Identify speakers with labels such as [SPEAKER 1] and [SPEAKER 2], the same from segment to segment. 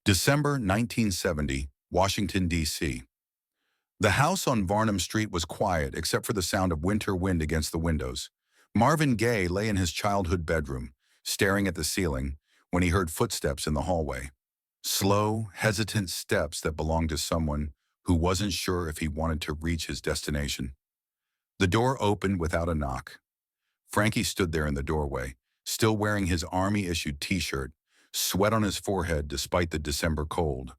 [SPEAKER 1] December 1970, Washington, D.C. The house on Varnum Street was quiet except for the sound of winter wind against the windows. Marvin Gaye lay in his childhood bedroom, staring at the ceiling, when he heard footsteps in the hallway. Slow, hesitant steps that belonged to someone who wasn't sure if he wanted to reach his destination. The door opened without a knock. Frankie stood there in the doorway, still wearing his Army-issued t-shirt, sweat on his forehead despite the December cold.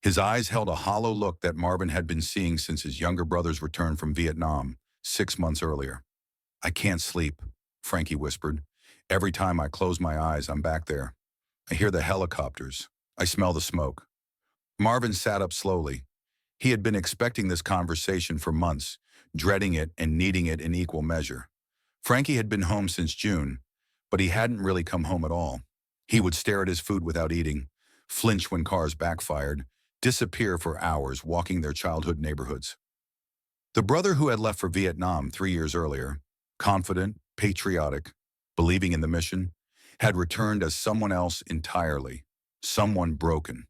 [SPEAKER 1] His eyes held a hollow look that Marvin had been seeing since his younger brother's return from Vietnam 6 months earlier. "I can't sleep," Frankie whispered. "Every time I close my eyes, I'm back there. I hear the helicopters. I smell the smoke." Marvin sat up slowly. He had been expecting this conversation for months, dreading it and needing it in equal measure. Frankie had been home since June, but he hadn't really come home at all. He would stare at his food without eating, flinch when cars backfired, disappear for hours walking their childhood neighborhoods. The brother who had left for Vietnam 3 years earlier, confident, patriotic, believing in the mission, had returned as someone else entirely, someone broken.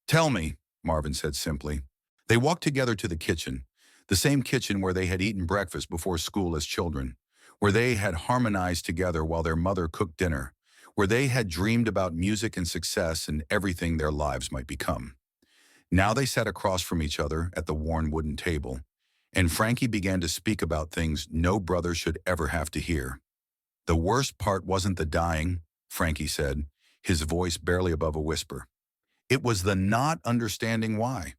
[SPEAKER 1] "Tell me," Marvin said simply. They walked together to the kitchen, the same kitchen where they had eaten breakfast before school as children, where they had harmonized together while their mother cooked dinner, where they had dreamed about music and success and everything their lives might become. Now they sat across from each other at the worn wooden table, and Frankie began to speak about things no brother should ever have to hear. "The worst part wasn't the dying," Frankie said, his voice barely above a whisper. "It was the not understanding why.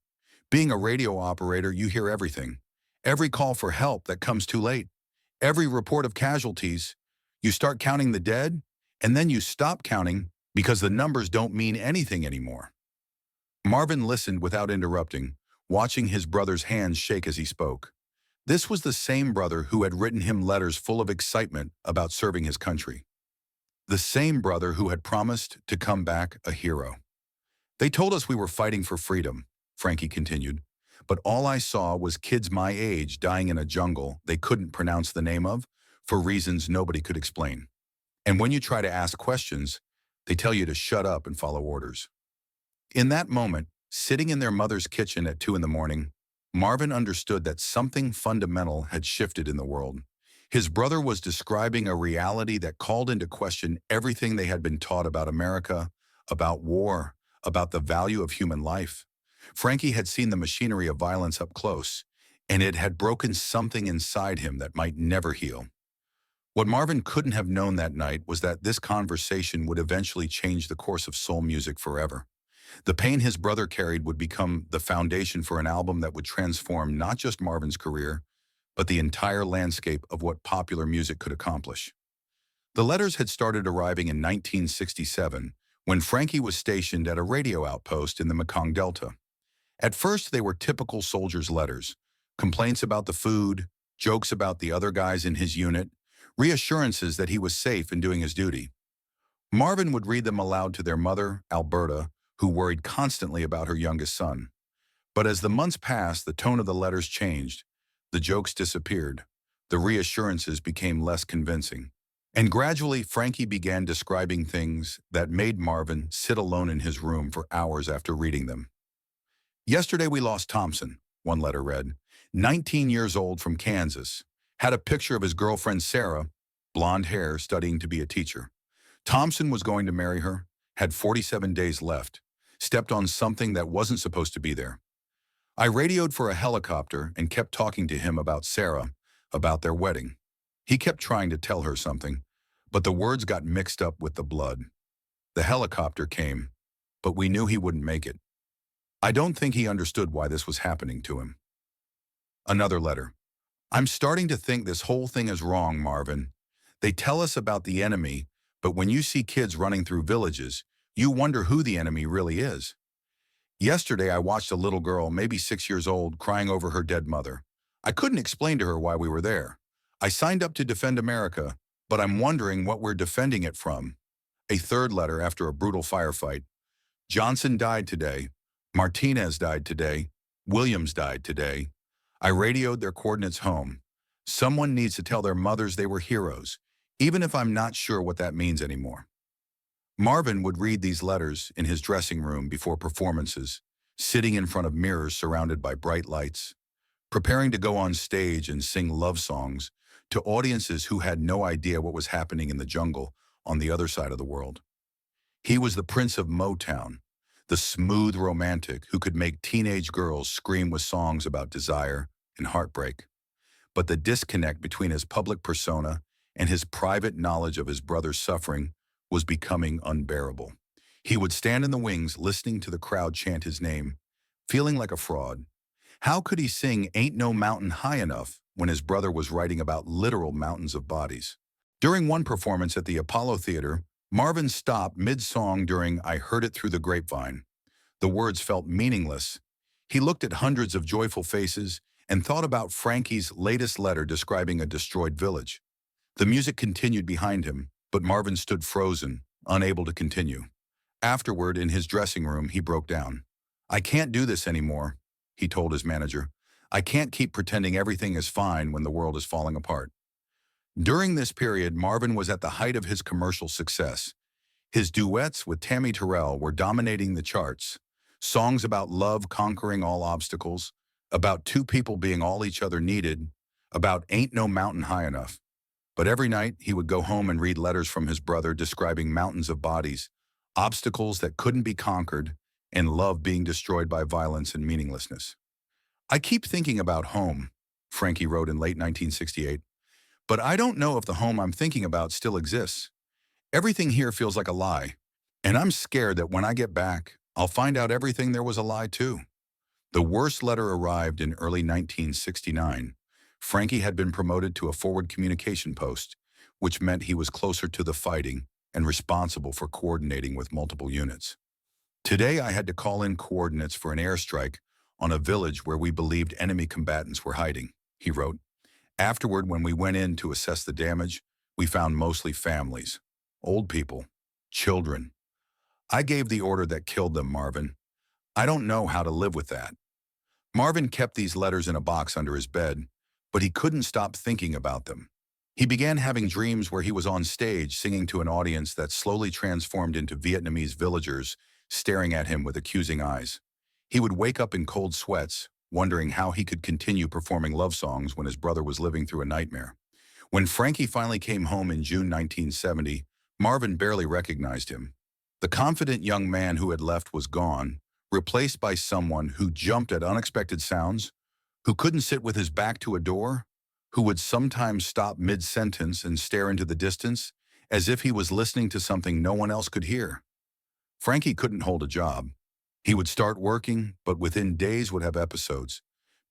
[SPEAKER 1] Being a radio operator, you hear everything. Every call for help that comes too late. Every report of casualties. You start counting the dead, and then you stop counting because the numbers don't mean anything anymore." Marvin listened without interrupting, watching his brother's hands shake as he spoke. This was the same brother who had written him letters full of excitement about serving his country. The same brother who had promised to come back a hero. "They told us we were fighting for freedom," Frankie continued, "but all I saw was kids my age dying in a jungle they couldn't pronounce the name of for reasons nobody could explain. And when you try to ask questions, they tell you to shut up and follow orders." In that moment, sitting in their mother's kitchen at 2 in the morning, Marvin understood that something fundamental had shifted in the world. His brother was describing a reality that called into question everything they had been taught about America, about war, about the value of human life. Frankie had seen the machinery of violence up close, and it had broken something inside him that might never heal. What Marvin couldn't have known that night was that this conversation would eventually change the course of soul music forever. The pain his brother carried would become the foundation for an album that would transform not just Marvin's career, but the entire landscape of what popular music could accomplish. The letters had started arriving in 1967, when Frankie was stationed at a radio outpost in the Mekong Delta. At first, they were typical soldiers' letters, complaints about the food, jokes about the other guys in his unit, reassurances that he was safe in doing his duty. Marvin would read them aloud to their mother, Alberta, who worried constantly about her youngest son. But as the months passed, the tone of the letters changed. The jokes disappeared. The reassurances became less convincing. And gradually, Frankie began describing things that made Marvin sit alone in his room for hours after reading them. "Yesterday we lost Thompson," one letter read, 19 years old from Kansas. Had a picture of his girlfriend Sarah, blonde hair, studying to be a teacher. Thompson was going to marry her, had 47 days left, stepped on something that wasn't supposed to be there. I radioed for a helicopter and kept talking to him about Sarah, about their wedding. He kept trying to tell her something, but the words got mixed up with the blood. The helicopter came, but we knew he wouldn't make it. I don't think he understood why this was happening to him." Another letter. "I'm starting to think this whole thing is wrong, Marvin. They tell us about the enemy, but when you see kids running through villages, you wonder who the enemy really is. Yesterday I watched a little girl, maybe 6 years old, crying over her dead mother. I couldn't explain to her why we were there. I signed up to defend America, but I'm wondering what we're defending it from." A third letter after a brutal firefight. "Johnson died today. Martinez died today. Williams died today. I radioed their coordinates home. Someone needs to tell their mothers they were heroes, even if I'm not sure what that means anymore." Marvin would read these letters in his dressing room before performances, sitting in front of mirrors surrounded by bright lights, preparing to go on stage and sing love songs to audiences who had no idea what was happening in the jungle on the other side of the world. He was the Prince of Motown, the smooth romantic who could make teenage girls scream with songs about desire and heartbreak. But the disconnect between his public persona and his private knowledge of his brother's suffering was becoming unbearable. He would stand in the wings listening to the crowd chant his name, feeling like a fraud. How could he sing Ain't No Mountain High Enough when his brother was writing about literal mountains of bodies? During one performance at the Apollo Theater, Marvin stopped mid-song during I Heard It Through the Grapevine. The words felt meaningless. He looked at hundreds of joyful faces and thought about Frankie's latest letter describing a destroyed village. The music continued behind him, but Marvin stood frozen, unable to continue. Afterward, in his dressing room, he broke down. I can't do this anymore, he told his manager. I can't keep pretending everything is fine when the world is falling apart. During this period, Marvin was at the height of his commercial success. His duets with Tammy Terrell were dominating the charts. Songs about love conquering all obstacles, about two people being all each other needed, about ain't no mountain high enough. But every night, he would go home and read letters from his brother describing mountains of bodies, obstacles that couldn't be conquered, and love being destroyed by violence and meaninglessness. I keep thinking about home, Frankie wrote in late 1968, but I don't know if the home I'm thinking about still exists. Everything here feels like a lie, and I'm scared that when I get back, I'll find out everything there was a lie too. The worst letter arrived in early 1969. Frankie had been promoted to a forward communication post, which meant he was closer to the fighting and responsible for coordinating with multiple units. Today I had to call in coordinates for an airstrike on a village where we believed enemy combatants were hiding, he wrote. Afterward, when we went in to assess the damage, we found mostly families, old people, children. I gave the order that killed them, Marvin. I don't know how to live with that. Marvin kept these letters in a box under his bed, but he couldn't stop thinking about them. He began having dreams where he was on stage singing to an audience that slowly transformed into Vietnamese villagers staring at him with accusing eyes. He would wake up in cold sweats, wondering how he could continue performing love songs when his brother was living through a nightmare. When Frankie finally came home in June 1970, Marvin barely recognized him. The confident young man who had left was gone, replaced by someone who jumped at unexpected sounds, who couldn't sit with his back to a door, who would sometimes stop mid-sentence and stare into the distance, as if he was listening to something no one else could hear. Frankie couldn't hold a job. He would start working, but within days would have episodes,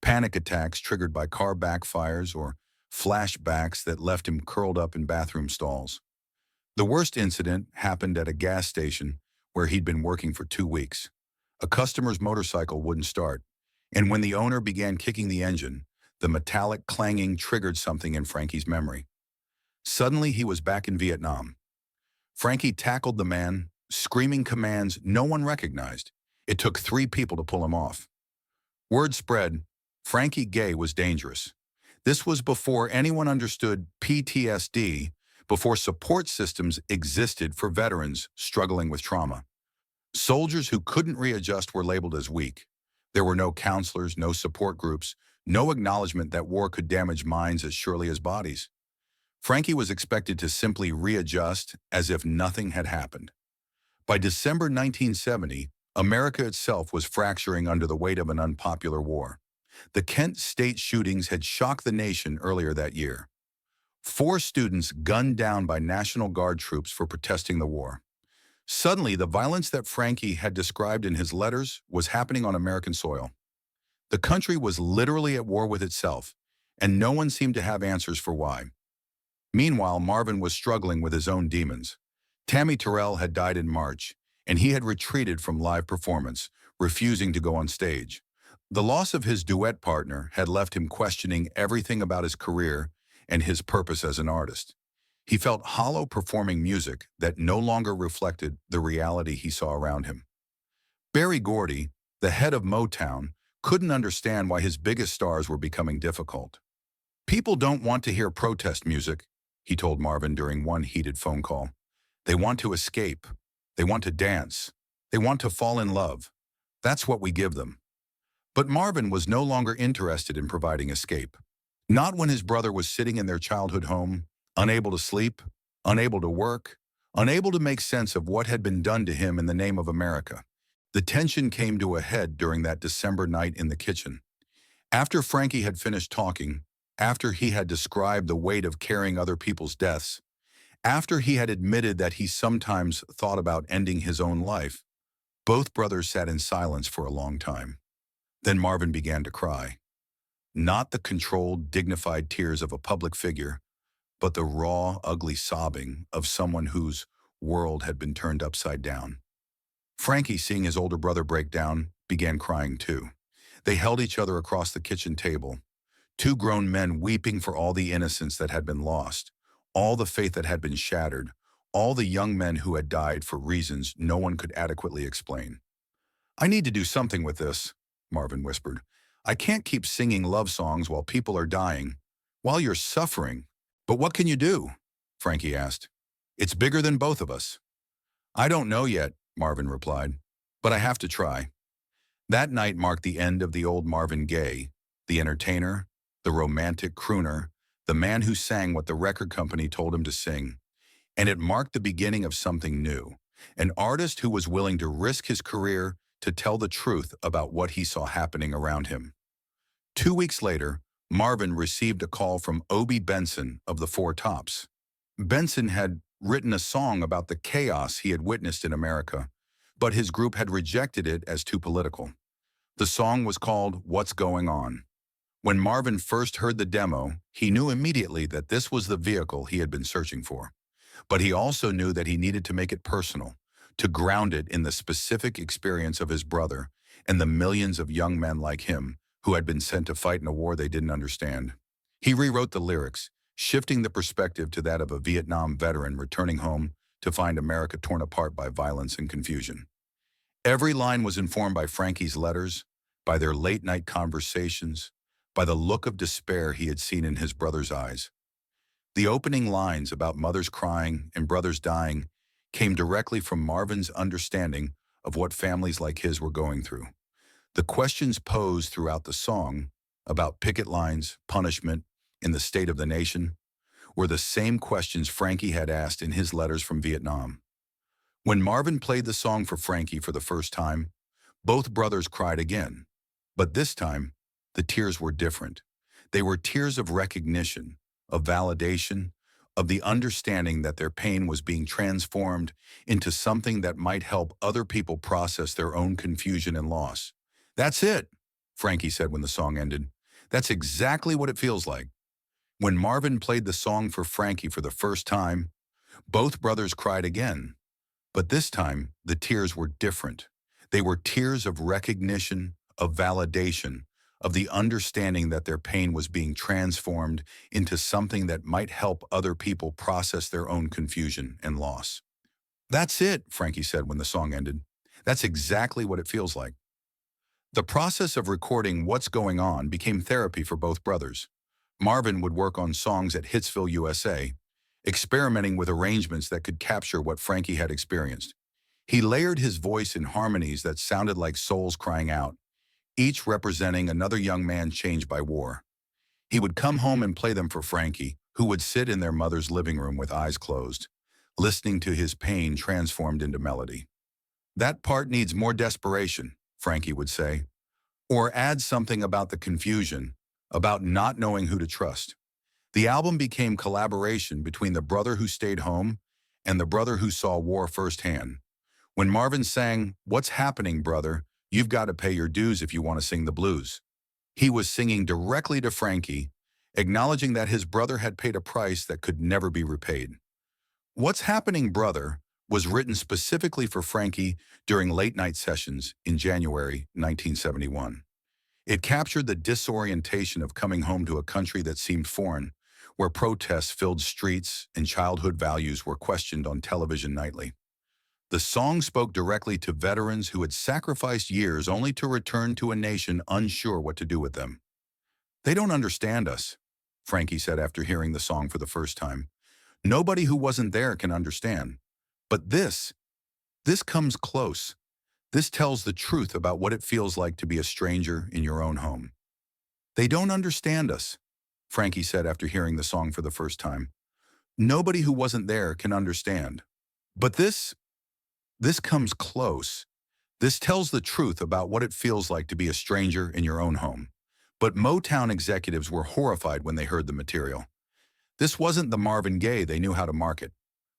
[SPEAKER 1] panic attacks triggered by car backfires or flashbacks that left him curled up in bathroom stalls. The worst incident happened at a gas station where he'd been working for 2 weeks. A customer's motorcycle wouldn't start, and when the owner began kicking the engine, the metallic clanging triggered something in Frankie's memory. Suddenly, he was back in Vietnam. Frankie tackled the man, screaming commands no one recognized. It took 3 people to pull him off. Word spread, Frankie Gaye was dangerous. This was before anyone understood PTSD, before support systems existed for veterans struggling with trauma. Soldiers who couldn't readjust were labeled as weak. There were no counselors, no support groups, no acknowledgement that war could damage minds as surely as bodies. Frankie was expected to simply readjust as if nothing had happened. By December 1970, America itself was fracturing under the weight of an unpopular war. The Kent State shootings had shocked the nation earlier that year. 4 students gunned down by National Guard troops for protesting the war. Suddenly, the violence that Frankie had described in his letters was happening on American soil. The country was literally at war with itself, and no one seemed to have answers for why. Meanwhile, Marvin was struggling with his own demons. Tammy Terrell had died in March, and he had retreated from live performance, refusing to go on stage. The loss of his duet partner had left him questioning everything about his career and his purpose as an artist. He felt hollow performing music that no longer reflected the reality he saw around him. Berry Gordy, the head of Motown, couldn't understand why his biggest stars were becoming difficult. People don't want to hear protest music, he told Marvin during one heated phone call. They want to escape. They want to dance. They want to fall in love. That's what we give them. But Marvin was no longer interested in providing escape. Not when his brother was sitting in their childhood home, unable to sleep, unable to work, unable to make sense of what had been done to him in the name of America. The tension came to a head during that December night in the kitchen. After Frankie had finished talking, after he had described the weight of carrying other people's deaths, after he had admitted that he sometimes thought about ending his own life, both brothers sat in silence for a long time. Then Marvin began to cry. Not the controlled, dignified tears of a public figure, but the raw, ugly sobbing of someone whose world had been turned upside down. Frankie, seeing his older brother break down, began crying too. They held each other across the kitchen table, two grown men weeping for all the innocence that had been lost, all the faith that had been shattered, all the young men who had died for reasons no one could adequately explain. "I need to do something with this," Marvin whispered. "I can't keep singing love songs while people are dying, while you're suffering." "But what can you do?" Frankie asked. "It's bigger than both of us." "I don't know yet," Marvin replied, "but I have to try." That night marked the end of the old Marvin Gaye, the entertainer, the romantic crooner, the man who sang what the record company told him to sing. And it marked the beginning of something new, an artist who was willing to risk his career to tell the truth about what he saw happening around him. 2 weeks later, Marvin received a call from Obie Benson of the Four Tops. Benson had written a song about the chaos he had witnessed in America, but his group had rejected it as too political. The song was called "What's Going On." When Marvin first heard the demo, he knew immediately that this was the vehicle he had been searching for. But he also knew that he needed to make it personal, to ground it in the specific experience of his brother and the millions of young men like him who had been sent to fight in a war they didn't understand. He rewrote the lyrics, shifting the perspective to that of a Vietnam veteran returning home to find America torn apart by violence and confusion. Every line was informed by Frankie's letters, by their late-night conversations, by the look of despair he had seen in his brother's eyes. The opening lines about mothers crying and brothers dying came directly from Marvin's understanding of what families like his were going through. The questions posed throughout the song about picket lines, punishment, and the state of the nation were the same questions Frankie had asked in his letters from Vietnam. When Marvin played the song for Frankie for the first time, both brothers cried again. But this time, the tears were different. They were tears of recognition, of validation, of the understanding that their pain was being transformed into something that might help other people process their own confusion and loss. "That's it," Frankie said when the song ended. "That's exactly what it feels like." When Marvin played the song for Frankie for the first time, both brothers cried again. But this time, the tears were different. They were tears of recognition, of validation, of the understanding that their pain was being transformed into something that might help other people process their own confusion and loss. "That's it," Frankie said when the song ended. "That's exactly what it feels like." The process of recording What's Going On became therapy for both brothers. Marvin would work on songs at Hitsville, USA, experimenting with arrangements that could capture what Frankie had experienced. He layered his voice in harmonies that sounded like souls crying out, each representing another young man changed by war. He would come home and play them for Frankie, who would sit in their mother's living room with eyes closed, listening to his pain transformed into melody. "That part needs more desperation," Frankie would say, or add something about the confusion, about not knowing who to trust. The album became collaboration between the brother who stayed home and the brother who saw war firsthand. When Marvin sang, "What's happening, brother? You've got to pay your dues if you want to sing the blues," he was singing directly to Frankie, acknowledging that his brother had paid a price that could never be repaid. "What's Happening, Brother" was written specifically for Frankie during late-night sessions in January 1971. It captured the disorientation of coming home to a country that seemed foreign, where protests filled streets and childhood values were questioned on television nightly. The song spoke directly to veterans who had sacrificed years only to return to a nation unsure what to do with them. "They don't understand us," Frankie said after hearing the song for the first time. "Nobody who wasn't there can understand. But this This comes close. This tells the truth about what it feels like to be a stranger in your own home. They don't understand us, Frankie said after hearing the song for the first time. Nobody who wasn't there can understand. But this comes close. This tells the truth about what it feels like to be a stranger in your own home. But Motown executives were horrified when they heard the material. This wasn't the Marvin Gaye they knew how to market.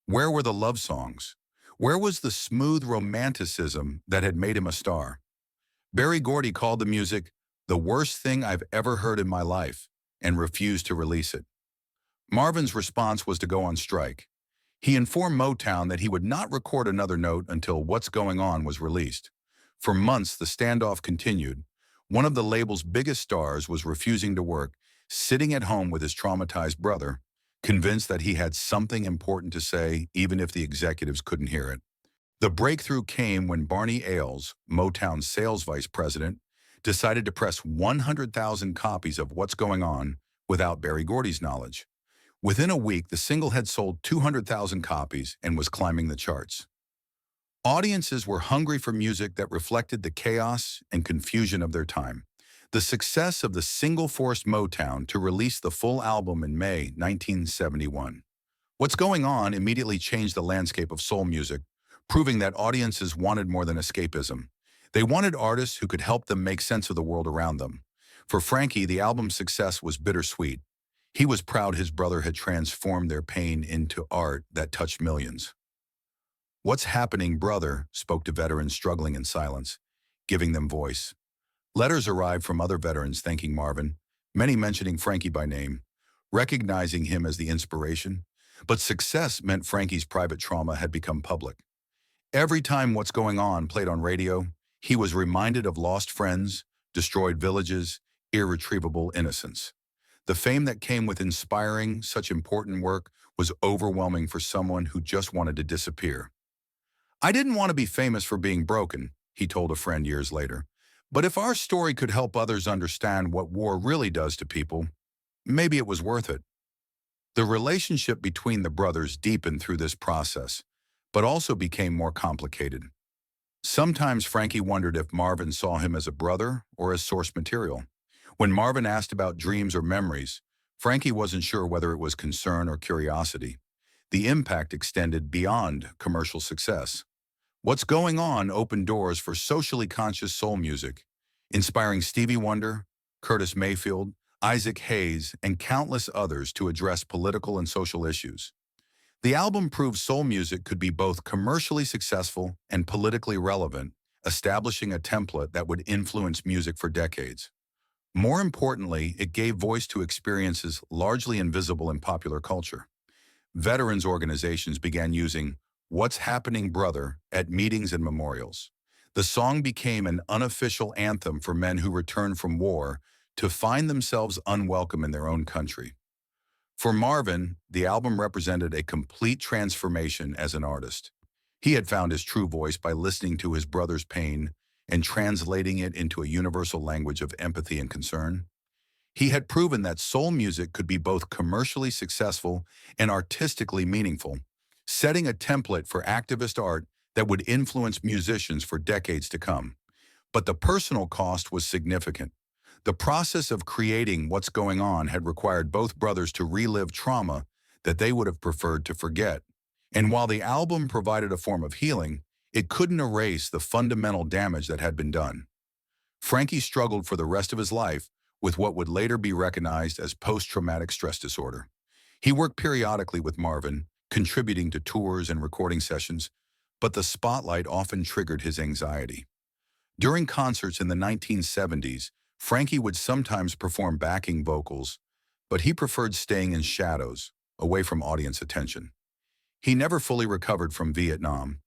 [SPEAKER 1] Where were the love songs? Where was the smooth romanticism that had made him a star? Berry Gordy called the music the worst thing I've ever heard in my life and refused to release it. Marvin's response was to go on strike. He informed Motown that he would not record another note until What's Going On was released. For months, the standoff continued. One of the label's biggest stars was refusing to work, sitting at home with his traumatized brother, convinced that he had something important to say even if the executives couldn't hear it. The breakthrough came when Barney Ailes, Motown's sales vice president, decided to press 100,000 copies of What's Going On without Berry Gordy's knowledge. Within a week, the single had sold 200,000 copies and was climbing the charts. Audiences were hungry for music that reflected the chaos and confusion of their time. The success of the single forced Motown to release the full album in May 1971. What's Going On immediately changed the landscape of soul music, proving that audiences wanted more than escapism. They wanted artists who could help them make sense of the world around them. For Frankie, the album's success was bittersweet. He was proud his brother had transformed their pain into art that touched millions. What's Happening, Brother spoke to veterans struggling in silence, giving them voice. Letters arrived from other veterans thanking Marvin, many mentioning Frankie by name, recognizing him as the inspiration. But success meant Frankie's private trauma had become public. Every time What's Going On played on radio, he was reminded of lost friends, destroyed villages, irretrievable innocence. The fame that came with inspiring such important work was overwhelming for someone who just wanted to disappear. I didn't want to be famous for being broken, he told a friend years later. But if our story could help others understand what war really does to people, maybe it was worth it. The relationship between the brothers deepened through this process, but also became more complicated. Sometimes Frankie wondered if Marvin saw him as a brother or as source material. When Marvin asked about dreams or memories, Frankie wasn't sure whether it was concern or curiosity. The impact extended beyond commercial success. What's Going On opened doors for socially conscious soul music, inspiring Stevie Wonder, Curtis Mayfield, Isaac Hayes, and countless others to address political and social issues. The album proved soul music could be both commercially successful and politically relevant, establishing a template that would influence music for decades. More importantly, it gave voice to experiences largely invisible in popular culture. Veterans organizations began using What's Happening, Brother at meetings and memorials. The song became an unofficial anthem for men who returned from war to find themselves unwelcome in their own country. For Marvin, the album represented a complete transformation as an artist. He had found his true voice by listening to his brother's pain and translating it into a universal language of empathy and concern. He had proven that soul music could be both commercially successful and artistically meaningful, setting a template for activist art that would influence musicians for decades to come. But the personal cost was significant. The process of creating What's Going On had required both brothers to relive trauma that they would have preferred to forget. And while the album provided a form of healing, it couldn't erase the fundamental damage that had been done. Frankie struggled for the rest of his life with what would later be recognized as post-traumatic stress disorder. He worked periodically with Marvin, contributing to tours and recording sessions, but the spotlight often triggered his anxiety. During concerts in the 1970s, Frankie would sometimes perform backing vocals, but he preferred staying in shadows, away from audience attention. He never fully recovered from Vietnam.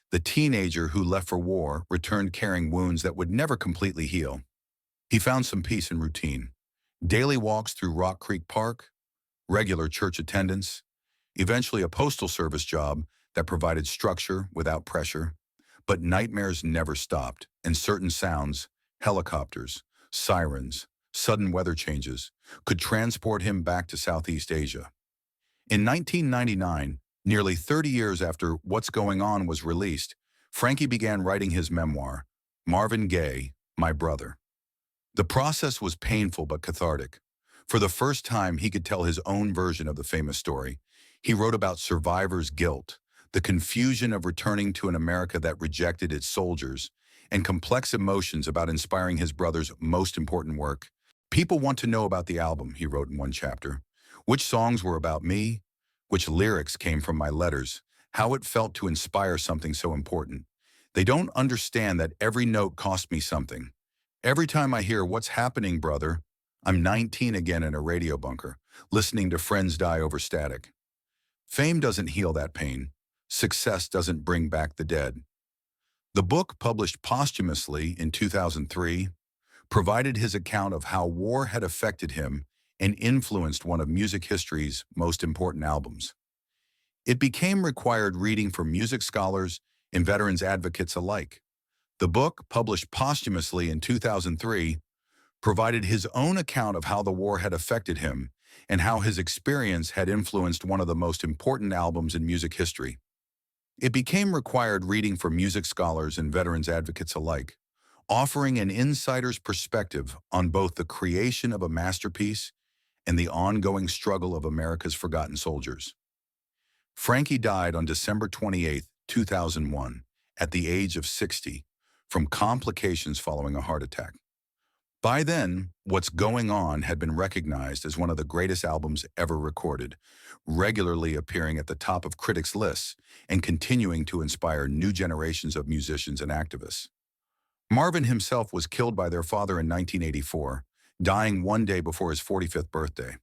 [SPEAKER 1] The teenager who left for war returned carrying wounds that would never completely heal. He found some peace in routine. Daily walks through Rock Creek Park, regular church attendance, eventually a postal service job that provided structure without pressure. But nightmares never stopped, and certain sounds, helicopters, sirens, sudden weather changes, could transport him back to Southeast Asia. In 1999, nearly 30 years after What's Going On was released, Frankie began writing his memoir, Marvin Gaye, My Brother. The process was painful but cathartic. For the first time, he could tell his own version of the famous story. He wrote about survivors' guilt, the confusion of returning to an America that rejected its soldiers, and complex emotions about inspiring his brother's most important work. People want to know about the album, he wrote in one chapter. Which songs were about me? Which lyrics came from my letters? How it felt to inspire something so important. They don't understand that every note cost me something. Every time I hear "What's happening, brother?" I'm 19 again in a radio bunker, listening to friends die over static. Fame doesn't heal that pain. Success doesn't bring back the dead. The book, published posthumously in 2003, provided his account of how war had affected him and influenced one of music history's most important albums. It became required reading for music scholars and veterans advocates alike. The book, published posthumously in 2003, provided his own account of how the war had affected him and how his experience had influenced one of the most important albums in music history. It became required reading for music scholars and veterans advocates alike, offering an insider's perspective on both the creation of a masterpiece and the ongoing struggle of America's forgotten soldiers. Frankie died on December 28, 2001, at the age of 60, from complications following a heart attack. By then, What's Going On had been recognized as one of the greatest albums ever recorded, regularly appearing at the top of critics' lists and continuing to inspire new generations of musicians and activists. Marvin himself was killed by their father in 1984, dying one day before his 45th birthday.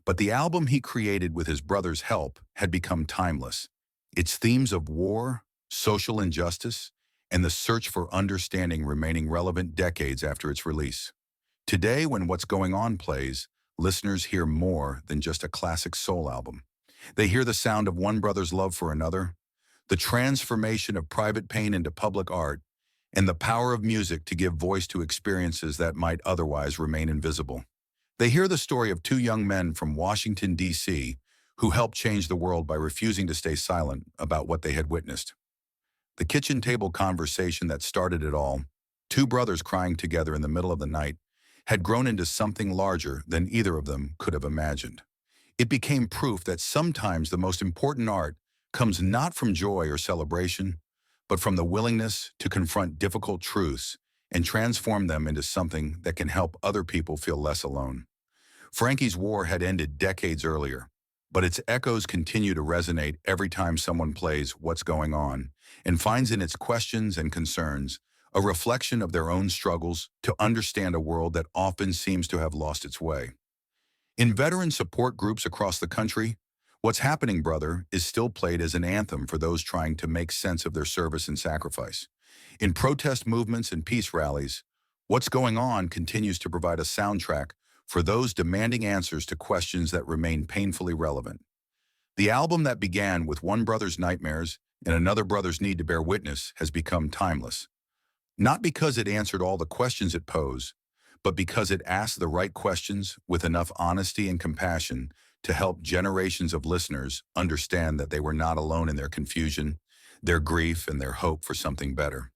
[SPEAKER 1] But the album he created with his brother's help had become timeless. Its themes of war, social injustice, and the search for understanding remaining relevant decades after its release. Today, when What's Going On plays, listeners hear more than just a classic soul album. They hear the sound of one brother's love for another, the transformation of private pain into public art, and the power of music to give voice to experiences that might otherwise remain invisible. They hear the story of two young men from Washington, D.C., who helped change the world by refusing to stay silent about what they had witnessed. The kitchen table conversation that started it all, two brothers crying together in the middle of the night, had grown into something larger than either of them could have imagined. It became proof that sometimes the most important art comes not from joy or celebration, but from the willingness to confront difficult truths and transform them into something that can help other people feel less alone. Frankie's war had ended decades earlier, but its echoes continue to resonate every time someone plays What's Going On and finds in its questions and concerns a reflection of their own struggles to understand a world that often seems to have lost its way. In veteran support groups across the country, What's Happening, Brother is still played as an anthem for those trying to make sense of their service and sacrifice. In protest movements and peace rallies, What's Going On continues to provide a soundtrack for those demanding answers to questions that remain painfully relevant. The album that began with one brother's nightmares and another brother's need to bear witness has become timeless. Not because it answered all the questions it posed, but because it asked the right questions with enough honesty and compassion to help generations of listeners understand that they were not alone in their confusion, their grief, and their hope for something better.